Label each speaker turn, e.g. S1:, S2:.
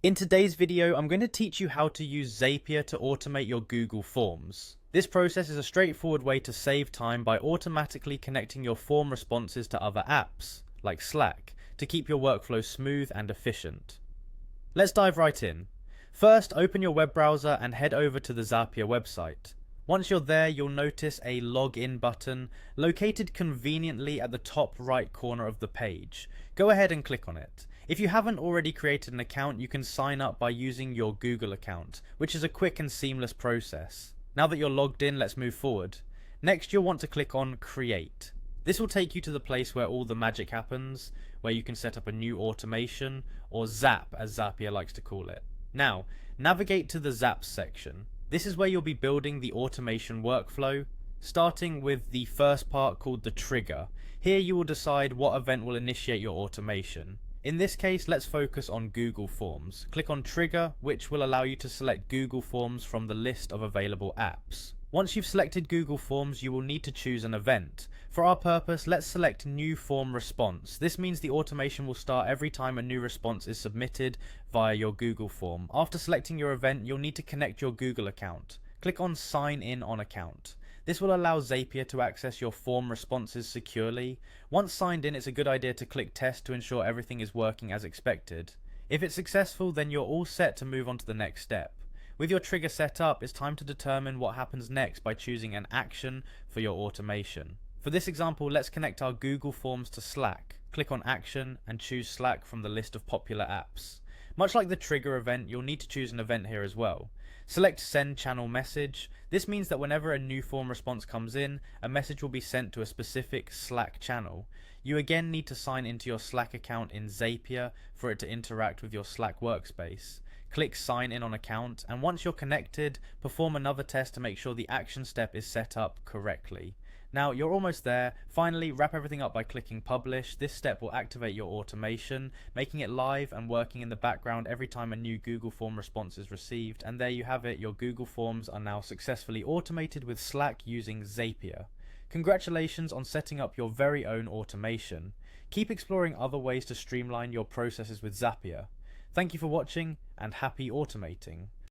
S1: In today's video, I'm going to teach you how to use Zapier to automate your Google Forms. This process is a straightforward way to save time by automatically connecting your form responses to other apps, like Slack, to keep your workflow smooth and efficient. Let's dive right in. First, open your web browser and head over to the Zapier website. Once you're there, you'll notice a login button located conveniently at the top right corner of the page. Go ahead and click on it. If you haven't already created an account, you can sign up by using your Google account, which is a quick and seamless process. Now that you're logged in, let's move forward. Next, you'll want to click on Create. This will take you to the place where all the magic happens, where you can set up a new automation, or Zap as Zapier likes to call it. Now, navigate to the Zaps section. This is where you'll be building the automation workflow, starting with the first part called the trigger. Here you will decide what event will initiate your automation. In this case, let's focus on Google Forms. Click on Trigger, which will allow you to select Google Forms from the list of available apps. Once you've selected Google Forms, you will need to choose an event. For our purpose, let's select New Form Response. This means the automation will start every time a new response is submitted via your Google form. After selecting your event, you'll need to connect your Google account. Click on Sign In on Account. This will allow Zapier to access your form responses securely. Once signed in, it's a good idea to click Test to ensure everything is working as expected. If it's successful, then you're all set to move on to the next step. With your trigger set up, it's time to determine what happens next by choosing an action for your automation. For this example, let's connect our Google Forms to Slack. Click on Action and choose Slack from the list of popular apps. Much like the trigger event, you'll need to choose an event here as well. Select Send Channel Message. This means that whenever a new form response comes in, a message will be sent to a specific Slack channel. You again need to sign into your Slack account in Zapier for it to interact with your Slack workspace. Click Sign In on Account, and once you're connected, perform another test to make sure the action step is set up correctly. Now, you're almost there. Finally, wrap everything up by clicking Publish. This step will activate your automation, making it live and working in the background every time a new Google Form response is received. And there you have it, your Google Forms are now successfully automated with Slack using Zapier. Congratulations on setting up your very own automation. Keep exploring other ways to streamline your processes with Zapier. Thank you for watching, and happy automating.